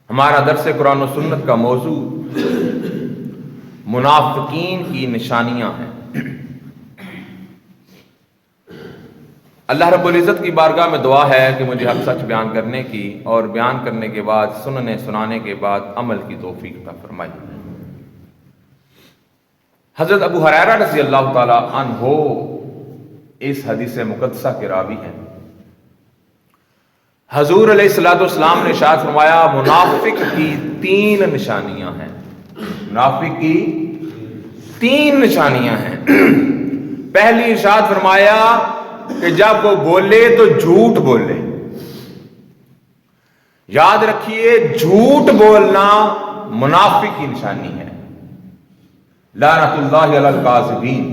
ہمارا درس قرآن و سنت کا موضوع منافقین کی نشانیاں ہیں۔ اللہ رب العزت کی بارگاہ میں دعا ہے کہ مجھے حق سچ بیان کرنے کی اور بیان کرنے کے بعد سنانے کے بعد عمل کی توفیق عطا فرمائے۔ حضرت ابو ہریرہ رضی اللہ تعالی عنہ اس حدیث مقدسہ کے راوی ہیں۔ حضور علیہ الصلوۃ والسلام نے ارشاد فرمایا منافق کی 3 نشانیاں ہیں۔ منافق کی 3 نشانیاں ہیں۔ پہلی ارشاد فرمایا کہ جب وہ بولے تو جھوٹ بولے۔ یاد رکھیے جھوٹ بولنا منافق کی نشانی ہے۔ لعنت اللہ علی الکاذبین،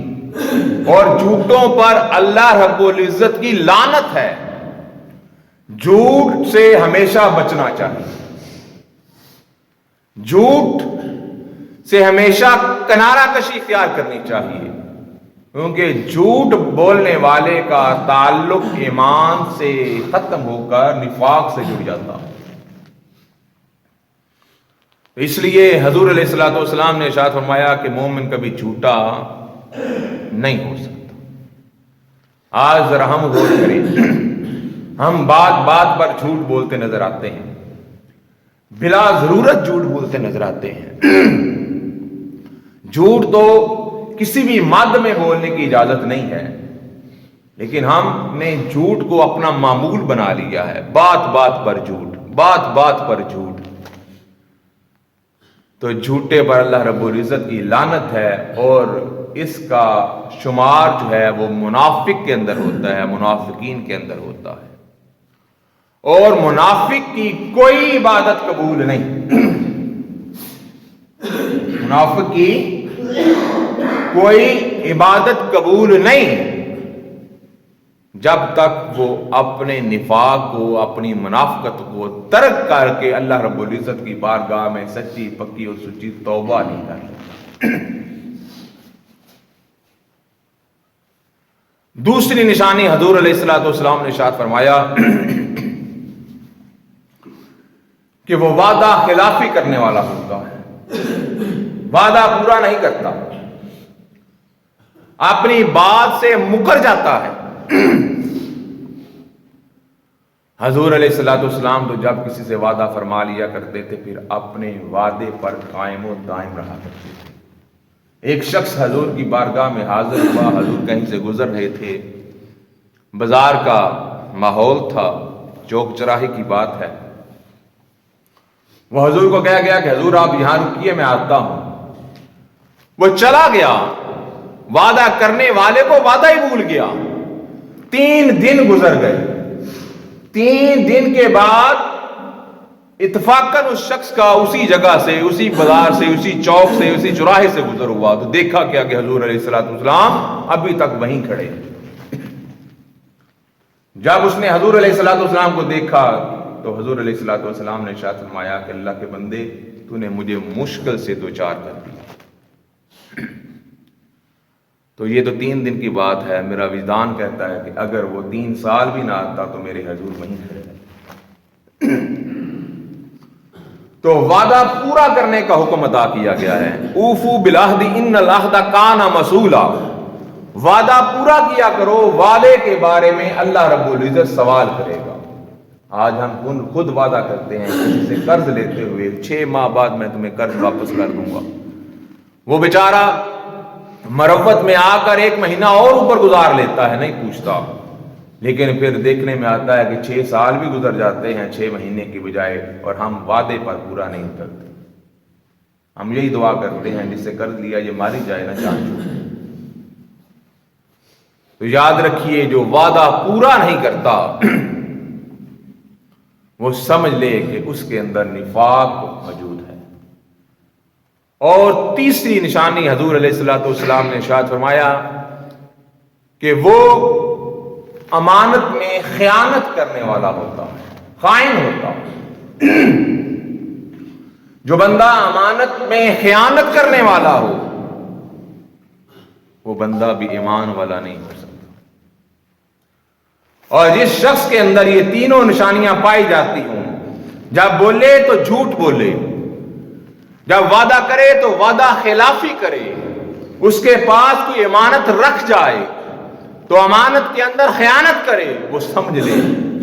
اور جھوٹوں پر اللہ رب العزت کی لعنت ہے۔ جھوٹ سے ہمیشہ بچنا چاہیے، جھوٹ سے ہمیشہ کنارہ کشی اختیار کرنی چاہیے، کیونکہ جھوٹ بولنے والے کا تعلق ایمان سے ختم ہو کر نفاق سے جڑ جاتا ہے۔ اس لیے حضور علیہ الصلوۃ والسلام نے ارشاد فرمایا کہ مومن کبھی جھوٹا نہیں ہو سکتا۔ آج ذرا ہم غور کریں، ہم بات بات پر جھوٹ بولتے نظر آتے ہیں، بلا ضرورت جھوٹ بولتے نظر آتے ہیں۔ جھوٹ تو کسی بھی مد میں بولنے کی اجازت نہیں ہے، لیکن ہم نے جھوٹ کو اپنا معمول بنا لیا ہے۔ بات بات پر جھوٹ، بات بات پر جھوٹ، تو جھوٹے پر اللہ رب العزت کی لعنت ہے، اور اس کا شمار جو ہے وہ منافق کے اندر ہوتا ہے، منافقین کے اندر ہوتا ہے۔ اور منافق کی کوئی عبادت قبول نہیں، منافق کی کوئی عبادت قبول نہیں جب تک وہ اپنے نفاق کو، اپنی منافقت کو ترک کر کے اللہ رب العزت کی بارگاہ میں سچی پکی اور سچی توبہ نہیں کر لیتا۔ دوسری نشانی حضور علیہ الصلوۃ والسلام نے ارشاد فرمایا کہ وہ وعدہ خلافی کرنے والا ہوتا ہے، وعدہ پورا نہیں کرتا، اپنی بات سے مکر جاتا ہے۔ حضور علیہ الصلوۃ والسلام تو جب کسی سے وعدہ فرما لیا کرتے تھے پھر اپنے وعدے پر قائم و دائم رہا کرتے تھے۔ ایک شخص حضور کی بارگاہ میں حاضر ہوا، حضور کہیں سے گزر رہے تھے، بازار کا ماحول تھا، چوک چراہے کی بات ہے۔ وہ حضور کو کہا گیا کہ حضور آپ یہاں رکیے، میں آتا ہوں۔ وہ چلا گیا، وعدہ کرنے والے کو وعدہ ہی بھول گیا۔ 3 دن گزر گئے۔ 3 دن کے بعد اتفاقاً اس شخص کا اسی جگہ سے، اسی بازار سے، اسی چوک سے، اسی چوراہے سے گزر ہوا، تو دیکھا کیا کہ حضور علیہ الصلوۃ والسلام ابھی تک وہیں کھڑے۔ جب اس نے حضور علیہ الصلوۃ والسلام کو دیکھا تو حضور علیہ الصلوۃ والسلام نے ارشاد فرمایا کہ اللہ کے بندے، تو نے مجھے مشکل سے دوچار کر دیا۔ تو یہ تو 3 دن کی بات ہے، میرا وجدان کہتا ہے کہ اگر وہ 3 سال بھی نہ آتا تو میرے حضور وہیں کھڑے رہتے۔ تو وعدہ پورا کرنے کا حکم ادا کیا گیا ہے۔ اوفو بالعہد ان العہد کان مسئولا، وعدہ پورا کیا کرو، وعدے کے بارے میں اللہ رب العزت سوال کرے گا۔ آج ہم خود وعدہ کرتے ہیں کسی سے قرض لیتے ہوئے 6 ماہ بعد میں تمہیں قرض واپس کر دوں گا، وہ بیچارہ مروت میں آ کر 1 مہینہ اور اوپر گزار لیتا ہے، نہیں پوچھتا، لیکن پھر دیکھنے میں آتا ہے کہ 6 سال بھی گزر جاتے ہیں 6 مہینے کی بجائے، اور ہم وعدے پر پورا نہیں کرتے۔ ہم یہی دعا کرتے ہیں جس سے قرض لیا یہ ماری جائے نہ جان چھوٹے۔ تو یاد رکھیے جو وعدہ پورا نہیں کرتا وہ سمجھ لے کہ اس کے اندر نفاق موجود ہے۔ اور تیسری نشانی حضور علیہ الصلوۃ والسلام نے ارشاد فرمایا کہ وہ امانت میں خیانت کرنے والا ہوتا ہے، خائن ہوتا ہے۔ جو بندہ امانت میں خیانت کرنے والا ہو وہ بندہ بھی ایمان والا نہیں ہو سکتا۔ اور جس شخص کے اندر یہ تینوں نشانیاں پائی جاتی ہوں، جب بولے تو جھوٹ بولے، جب وعدہ کرے تو وعدہ خلافی کرے، اس کے پاس کوئی امانت رکھ جائے تو امانت کے اندر خیانت کرے، وہ سمجھ لے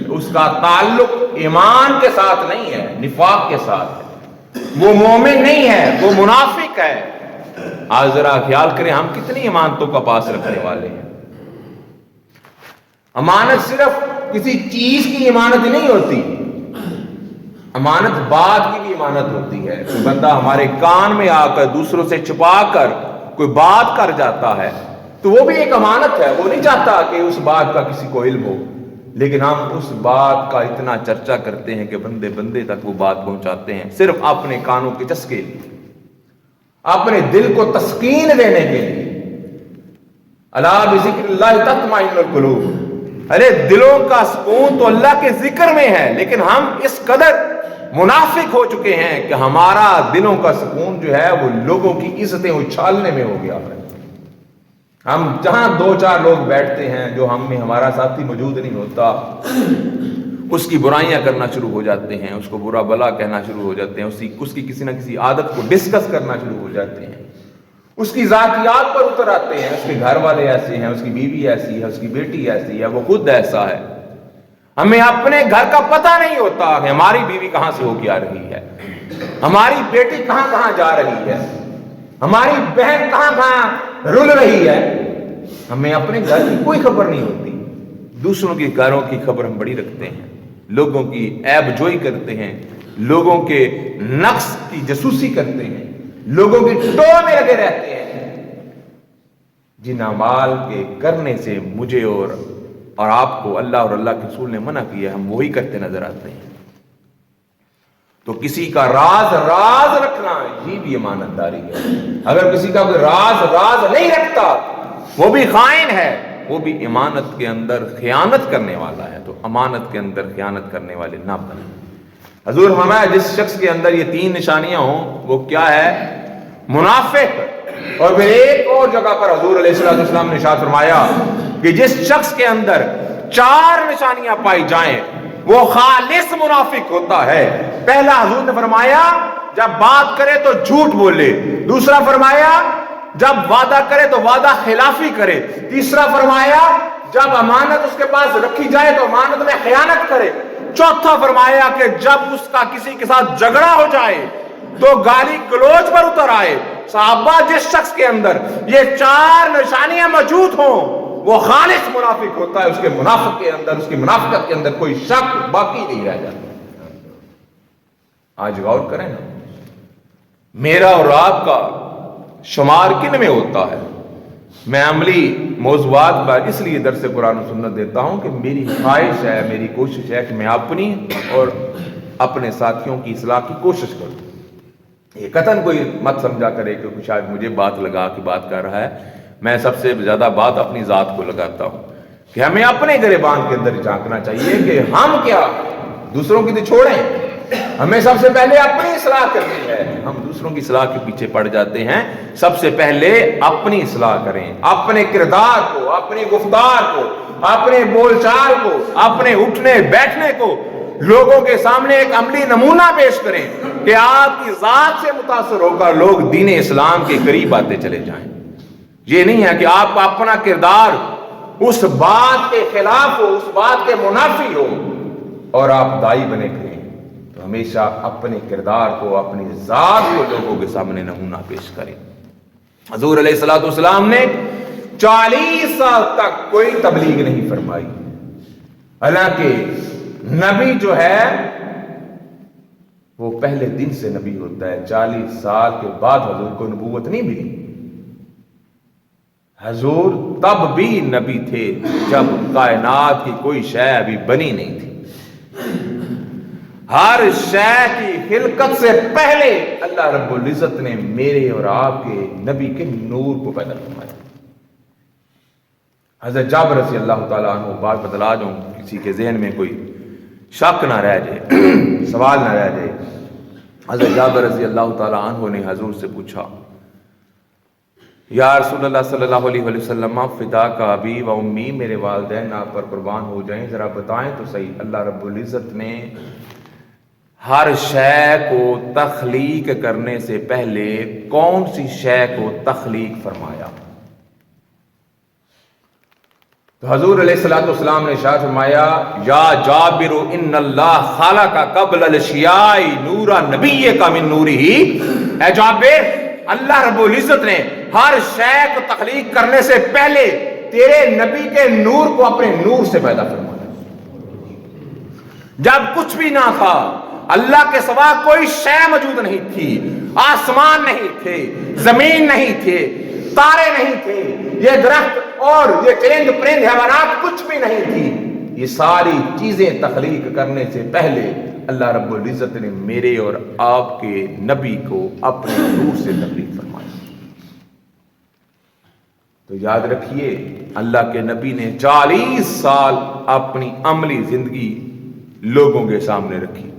اس کا تعلق ایمان کے ساتھ نہیں ہے، نفاق کے ساتھ ہے، وہ مومن نہیں ہے، وہ منافق ہے۔ آج ذرا خیال کریں ہم کتنی امانتوں کا پاس رکھنے والے ہیں۔ امانت صرف کسی چیز کی امانت نہیں ہوتی، امانت بات کی بھی امانت ہوتی ہے۔ کوئی بندہ ہمارے کان میں آ کر دوسروں سے چھپا کر کوئی بات کر جاتا ہے تو وہ بھی ایک امانت ہے، وہ نہیں چاہتا کہ اس بات کا کسی کو علم ہو، لیکن ہم اس بات کا اتنا چرچا کرتے ہیں کہ بندے بندے تک وہ بات پہنچاتے ہیں، صرف اپنے کانوں کے چسکے لیے، اپنے دل کو تسکین دینے کے لیے۔ الا بذکر اللہ تطمئن القلوب، ارے دلوں کا سکون تو اللہ کے ذکر میں ہے، لیکن ہم اس قدر منافق ہو چکے ہیں کہ ہمارا دلوں کا سکون جو ہے وہ لوگوں کی عزتیں اچھالنے میں ہو گیا ہے۔ ہم جہاں دو چار لوگ بیٹھتے ہیں جو ہم میں ہمارا ساتھی موجود نہیں ہوتا، اس کی برائیاں کرنا شروع ہو جاتے ہیں، اس کو برا بلا کہنا شروع ہو جاتے ہیں، اس کی کسی نہ کسی عادت کو ڈسکس کرنا شروع ہو جاتے ہیں، اس کی ذاتیات پر اتر آتے ہیں، اس کے گھر والے ایسے ہیں، اس کی بیوی ایسی ہے، اس کی بیٹی ایسی ہے، وہ خود ایسا ہے۔ ہمیں اپنے گھر کا پتہ نہیں ہوتا کہ ہماری بیوی کہاں سے ہو کے آ رہی ہے، ہماری بیٹی کہاں کہاں جا رہی ہے، ہماری بہن کہاں کہاں رل رہی ہے، ہمیں اپنے گھر کی کوئی خبر نہیں ہوتی۔ دوسروں کے گھروں کی خبر ہم بڑی رکھتے ہیں، لوگوں کی عیب جوئی کرتے ہیں، لوگوں کے نقص کی جاسوسی کرتے ہیں، لوگوں کی ٹو میں لگے رہتے ہیں۔ جن اعمال کے کرنے سے مجھے اور آپ کو اللہ اور اللہ کے رسول نے منع کیا، ہم وہی کرتے نظر آتے ہیں۔ تو کسی کا راز رکھنا یہ بھی امانت داری ہے۔ اگر کسی کا کوئی راز نہیں رکھتا وہ بھی خائن ہے، وہ بھی امانت کے اندر خیانت کرنے والا ہے۔ تو امانت کے اندر خیانت کرنے والے نہ بنیں۔ حضور فرمایا جس شخص کے اندر یہ تین نشانیاں ہوں وہ کیا ہے؟ منافق۔ اور پھر ایک اور جگہ پر حضور علیہ السلام نے ارشاد فرمایا کہ جس شخص کے اندر چار نشانیاں پائی جائیں وہ خالص منافق ہوتا ہے۔ پہلا حضور نے فرمایا جب بات کرے تو جھوٹ بولے، دوسرا فرمایا جب وعدہ کرے تو وعدہ خلافی کرے، تیسرا فرمایا جب امانت اس کے پاس رکھی جائے تو امانت میں خیانت کرے، چوتھا فرمایا کہ جب اس کا کسی کے ساتھ جھگڑا ہو جائے تو گالی گلوچ پر اتر آئے۔ صحابہ جس شخص کے اندر یہ چار نشانیاں موجود ہوں وہ خالص منافق ہوتا ہے، اس کے منافق کے اندر، اس کی منافقت کے اندر کوئی شک باقی نہیں رہ جاتا۔ آج غور کریں نا، میرا اور آپ کا شمار کن میں ہوتا ہے؟ میں عملی موضوعات پر اس لیے درس قرآن و سنت دیتا ہوں کہ میری خواہش ہے، میری کوشش ہے کہ میں اپنی اور اپنے ساتھیوں کی اصلاح کی کوشش کروں۔ یہ قطعاً کوئی مت سمجھا کرے کہ شاید مجھے بات لگا کے بات کر رہا ہے، میں سب سے زیادہ بات اپنی ذات کو لگاتا ہوں کہ ہمیں اپنے گریبان کے اندر جھانکنا چاہیے کہ ہم کیا، دوسروں کی تو چھوڑیں، ہمیں سب سے پہلے اپنی اصلاح کرنی ہے۔ ہم دوسروں کی اصلاح کے پیچھے پڑ جاتے ہیں، سب سے پہلے اپنی اصلاح کریں، اپنے کردار کو، اپنی گفتار کو، اپنے بول چال کو، اپنے اٹھنے بیٹھنے کو لوگوں کے سامنے ایک عملی نمونہ پیش کریں کہ آپ کی ذات سے متاثر ہو کر لوگ دین اسلام کے قریب آتے چلے جائیں۔ یہ نہیں ہے کہ آپ کا اپنا کردار اس بات کے خلاف ہو، اس بات کے منافی ہو اور آپ دائی بنے کریں۔ تو ہمیشہ اپنے کردار کو، اپنی ذات کو لوگوں کے سامنے نمونہ پیش کریں۔ حضور علیہ السلام نے 40 سال تک کوئی تبلیغ نہیں فرمائی، حالانکہ نبی جو ہے وہ پہلے دن سے نبی ہوتا ہے، 40 سال کے بعد حضور کو نبوت نہیں ملی۔ حضور تب بھی نبی تھے جب کائنات کی کوئی شے ابھی بنی نہیں تھی۔ ہر شے کی خلقت سے پہلے اللہ رب العزت نے میرے اور آپ کے نبی کے نور کو پیدا فرمایا۔ حضرت جابر رضی اللہ تعالیٰ عنہ، بات بتلا دوں کسی کے ذہن میں کوئی شک نہ رہ جائے، سوال نہ رہ جائے۔ حضرت جابر رضی اللہ تعالیٰ عنہ نے حضور سے پوچھا، یا رسول اللہ صلی اللہ علیہ وسلم، فدا کا ابی و امی، میرے والدین آپ پر قربان ہو جائیں، ذرا بتائیں تو صحیح، اللہ رب العزت نے ہر شے کو تخلیق کرنے سے پہلے کون سی شے کو تخلیق فرمایا؟ تو حضور علیہ الصلوۃ والسلام نے ارشاد فرمایا یا جابر ان اللہ خلق قبل الاشیاء نور نبی کا من نورہ، اے جابر اللہ رب العزت نے ہر شے کو تخلیق کرنے سے پہلے تیرے نبی کے نور کو اپنے نور سے پیدا فرمایا۔ جب کچھ بھی نہ تھا، اللہ کے سوا کوئی شے موجود نہیں تھی، آسمان نہیں تھے، زمین نہیں تھے، تارے نہیں تھے، یہ درخت اور یہ چرند پرند حیوانات کچھ بھی نہیں تھی۔ یہ ساری چیزیں تخلیق کرنے سے پہلے اللہ رب العزت نے میرے اور آپ کے نبی کو اپنے نور سے تخلیق فرمایا۔ تو یاد رکھیے اللہ کے نبی نے 40 سال اپنی عملی زندگی لوگوں کے سامنے رکھی،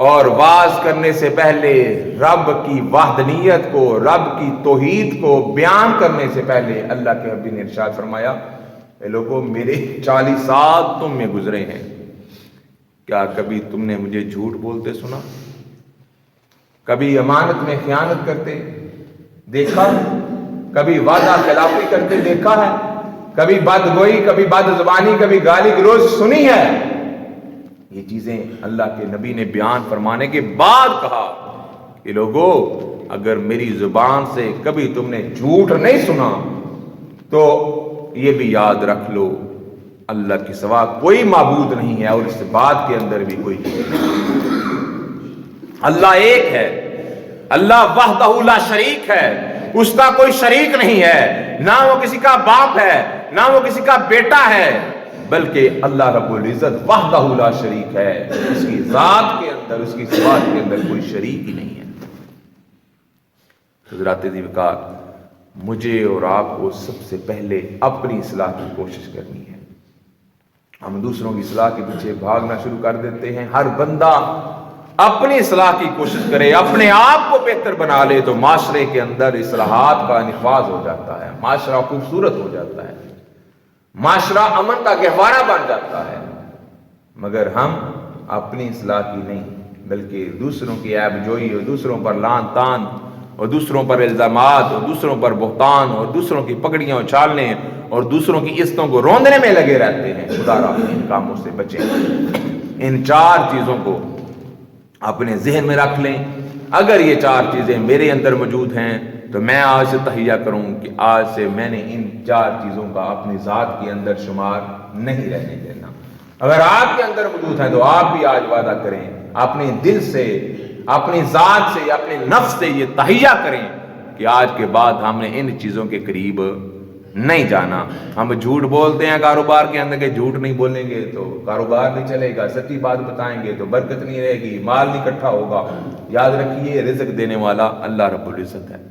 اور واز کرنے سے پہلے رب کی وحدانیت کو، رب کی توحید کو بیان کرنے سے پہلے اللہ کے نبی نے ارشاد فرمایا اے لوگوں میرے 40 سال تم میں گزرے ہیں، کیا کبھی تم نے مجھے جھوٹ بولتے سنا؟ کبھی امانت میں خیانت کرتے دیکھا؟ کبھی وعدہ خلافی کرتے دیکھا ہے؟ کبھی بدگوئی، کبھی بد زبانی، کبھی گالی گلوچ سنی ہے؟ یہ چیزیں اللہ کے نبی نے بیان فرمانے کے بعد کہا کہ لوگوں اگر میری زبان سے کبھی تم نے جھوٹ نہیں سنا تو یہ بھی یاد رکھ لو اللہ کے سوا کوئی معبود نہیں ہے، اور اس بات کے اندر بھی کوئی جھوٹ نہیں۔ اللہ ایک ہے، اللہ وحدہ لا شریک ہے، اس کا کوئی شریک نہیں ہے، نہ وہ کسی کا باپ ہے نہ وہ کسی کا بیٹا ہے، بلکہ اللہ رب العزت وحدہ لا شریک ہے، اس کی ذات کے اندر، اس کی صفات کے اندر کوئی شریک ہی نہیں ہے۔ حضرات عزیز وقار، مجھے اور آپ کو سب سے پہلے اپنی اصلاح کی کوشش کرنی ہے۔ ہم دوسروں کی اصلاح کے پیچھے بھاگنا شروع کر دیتے ہیں۔ ہر بندہ اپنی اصلاح کی کوشش کرے، اپنے آپ کو بہتر بنا لے تو معاشرے کے اندر اصلاحات کا نفاذ ہو جاتا ہے، معاشرہ خوبصورت ہو جاتا ہے، معاشرہ امن کا گہوارہ بن جاتا ہے۔ مگر ہم اپنی اصلاح کی نہیں بلکہ دوسروں کی عیب جوئی اور دوسروں پر لعن طعن اور دوسروں پر الزامات اور دوسروں پر بہتان اور دوسروں کی پگڑیاں اچھالنے اور دوسروں کی عزتوں کو روندنے میں لگے رہتے ہیں۔ خدا را ان کاموں سے بچیں۔ ان 4 چیزوں کو اپنے ذہن میں رکھ لیں۔ اگر یہ 4 چیزیں میرے اندر موجود ہیں تو میں آج سے تہیہ کروں کہ آج سے میں نے ان 4 چیزوں کا اپنی ذات کے اندر شمار نہیں رہنے دینا۔ اگر آپ کے اندر موجود ہیں تو آپ بھی آج وعدہ کریں، اپنے دل سے، اپنی ذات سے، اپنے نفس سے یہ تہیہ کریں کہ آج کے بعد ہم نے ان چیزوں کے قریب نہیں جانا۔ ہم جھوٹ بولتے ہیں کاروبار کے اندر کہ جھوٹ نہیں بولیں گے تو کاروبار نہیں چلے گا، سچی بات بتائیں گے تو برکت نہیں رہے گی، مال نہیں اکٹھا ہوگا۔ یاد رکھیے رزق دینے والا اللہ رب العزت ہے۔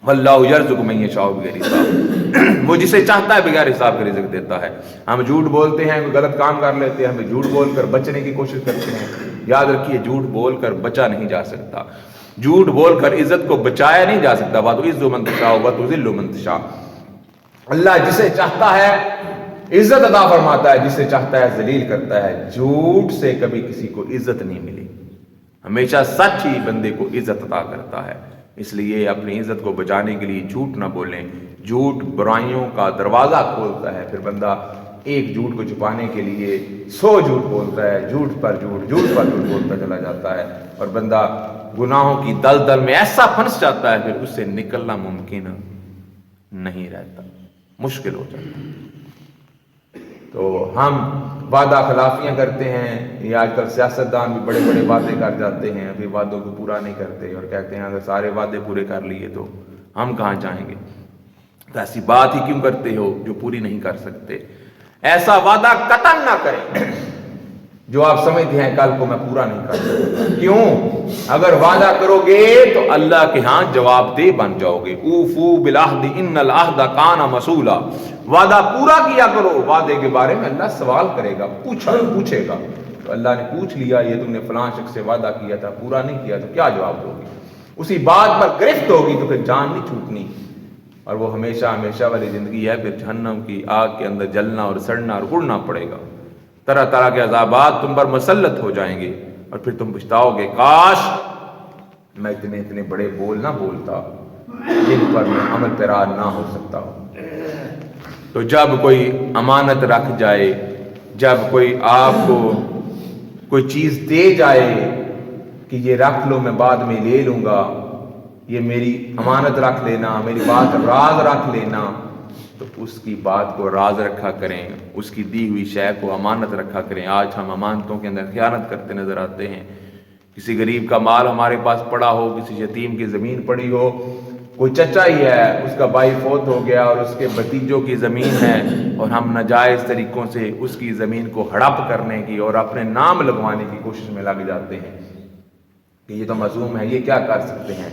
واللہ یرزق من یشاء بغیر حساب، وہ جسے چاہتا ہے بغیر حساب کا رزق دیتا ہے۔ ہم جھوٹ بولتے ہیں، کوئی غلط کام کر لیتے ہیں، ہمیں جھوٹ بول کر بچنے کی کوشش کرتے ہیں۔ یاد رکھیے جھوٹ بول کر بچا نہیں جا سکتا، جھوٹ بول کر عزت کو بچایا نہیں جا سکتا۔ وَتُعِزُّ مَن تَشَاءُ وَتُذِلُّ مَن تَشَاءُ، اللہ جسے چاہتا ہے عزت عطا فرماتا ہے، جسے چاہتا ہے ذلیل کرتا ہے۔ جھوٹ سے کبھی کسی کو عزت نہیں ملی، ہمیشہ سچ ہی بندے کو عزت عطا کرتا ہے۔ اس لیے اپنی عزت کو بچانے کے لیے جھوٹ نہ بولیں۔ جھوٹ برائیوں کا دروازہ کھولتا ہے، پھر بندہ ایک جھوٹ کو چھپانے کے لیے 100 جھوٹ بولتا ہے، جھوٹ پر جھوٹ بولتا چلا جاتا ہے، اور بندہ گناہوں کی دلدل میں ایسا پھنس جاتا ہے پھر اس سے نکلنا ممکن نہیں رہتا، مشکل ہو جاتا ہے۔ تو ہم وعدہ خلافیاں کرتے ہیں، یہ آج کل سیاستدان بھی بڑے بڑے وعدے کر جاتے ہیں، ابھی وعدوں کو پورا نہیں کرتے اور کہتے ہیں اگر سارے وعدے پورے کر لیے تو ہم کہاں جائیں گے۔ تو ایسی بات ہی کیوں کرتے ہو جو پوری نہیں کر سکتے؟ ایسا وعدہ قطعاً نہ کریں جو آپ سمجھتے ہیں کل کو میں پورا نہیں کر سکتا۔ کیوں؟ اگر وعدہ کرو گے تو اللہ کے ہاں جواب دہ بن جاؤ گے۔ اوفو بالعہد ان العہد کان مسئولا، وعدہ پورا کیا کرو، وعدے کے بارے میں اللہ سوال کرے گا، پوچھے گا۔ تو اللہ نے پوچھ لیا یہ تم نے فلاں شخص سے وعدہ کیا تھا پورا نہیں کیا تو کیا جواب دو گے؟ اسی بات پر گرفت ہوگی تو پھر جان نہیں چھوٹنی، اور وہ ہمیشہ ہمیشہ والی زندگی ہے، پھر جہنم کی آگ کے اندر جلنا اور سڑنا اور گڑنا پڑے گا۔ طرح طرح کے عذابات تم پر مسلط ہو جائیں گے، اور پھر تم پچھتاؤ گے کاش میں اتنے بڑے بول نہ بولتا جن پر میں عمل پیرا نہ ہو سکتا ہوں۔ تو جب کوئی امانت رکھ جائے، جب کوئی آپ کو کوئی چیز دے جائے کہ یہ رکھ لو میں بعد میں لے لوں گا، یہ میری امانت رکھ لینا، میری بات راز رکھ لینا، تو اس کی بات کو راز رکھا کریں، اس کی دی ہوئی شے کو امانت رکھا کریں۔ آج ہم امانتوں کے اندر خیانت کرتے نظر آتے ہیں۔ کسی غریب کا مال ہمارے پاس پڑا ہو، کسی یتیم کی زمین پڑی ہو، کوئی چچا ہی ہے، اس کا بھائی فوت ہو گیا اور اس کے بھتیجوں کی زمین ہے، اور ہم ناجائز طریقوں سے اس کی زمین کو ہڑپ کرنے کی اور اپنے نام لگوانے کی کوشش میں لگ جاتے ہیں کہ یہ تو معصوم ہے، یہ کیا کر سکتے ہیں۔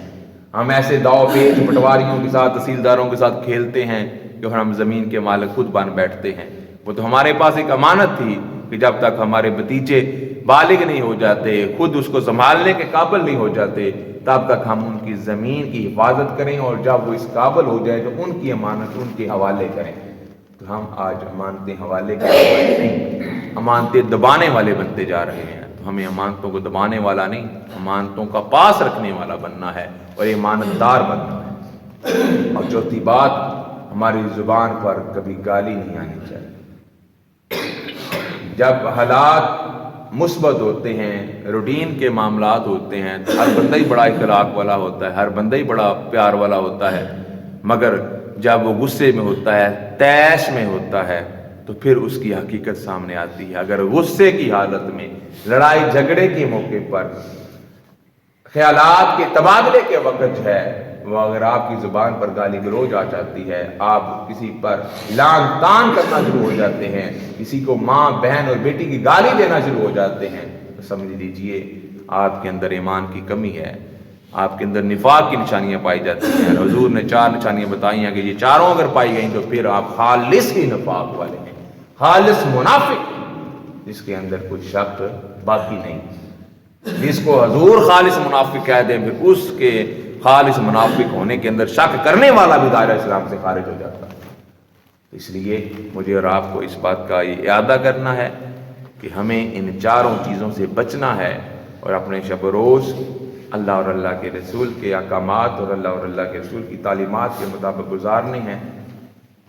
ہم ایسے داؤ پیچ پٹواریوں کے ساتھ، تحصیلداروں کے ساتھ کھیلتے ہیں کہ ہم زمین کے مالک خود بن بیٹھتے ہیں۔ وہ تو ہمارے پاس ایک امانت تھی کہ جب تک ہمارے بھتیجے بالغ نہیں ہو جاتے، خود اس کو سنبھالنے کے قابل نہیں ہو جاتے، تب تک ہم ان کی زمین کی حفاظت کریں، اور جب وہ اس قابل ہو جائے تو ان کی امانت ان کے حوالے کریں۔ تو ہم آج امانتیں حوالے کرنے نہیں، امانتیں دبانے والے بنتے جا رہے ہیں۔ تو ہمیں امانتوں کو دبانے والا نہیں، امانتوں کا پاس رکھنے والا بننا ہے اور ایمانت دار بننا ہے۔ اور چوتھی بات، ہماری زبان پر کبھی گالی نہیں آنی چاہیے۔ جب حالات مثبت ہوتے ہیں، روٹین کے معاملات ہوتے ہیں، تو ہر بندہ ہی بڑا اخلاق والا ہوتا ہے، ہر بندہ ہی بڑا پیار والا ہوتا ہے، مگر جب وہ غصے میں ہوتا ہے، طیش میں ہوتا ہے، تو پھر اس کی حقیقت سامنے آتی ہے۔ اگر غصے کی حالت میں، لڑائی جھگڑے کے موقع پر، خیالات کے تبادلے کے وقت ہے، وہ اگر آپ کی زبان پر گالی گلوچ آ جاتی ہے، آپ کسی پر لعن طعن کرنا شروع ہو جاتے ہیں، کسی کو ماں بہن اور بیٹی کی گالی دینا شروع ہو جاتے ہیں، تو سمجھ لیجئے آپ کے اندر ایمان کی کمی ہے، آپ کے اندر نفاق کی نشانیاں پائی جاتی ہیں۔ حضور نے 4 نشانیاں بتائی ہیں کہ یہ چاروں اگر پائی گئیں تو پھر آپ خالص ہی نفاق والے ہیں، خالص منافق ہیں، جس کے اندر کوئی شک باقی نہیں۔ جس کو حضور خالص منافق کہہ دیں، پھر اس کے خالص منافق ہونے کے اندر شک کرنے والا بھی دائرہ اسلام سے خارج ہو جاتا ہے۔ اس لیے مجھے اور آپ کو اس بات کا یہ اعادہ کرنا ہے کہ ہمیں ان 4 چیزوں سے بچنا ہے، اور اپنے شب و روز اللہ اور اللہ کے رسول کے احکامات اور اللہ اور اللہ کے رسول کی تعلیمات کے مطابق گزارنے ہیں۔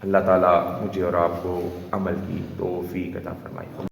اللہ تعالیٰ مجھے اور آپ کو عمل کی توفیق عطا فرمائے۔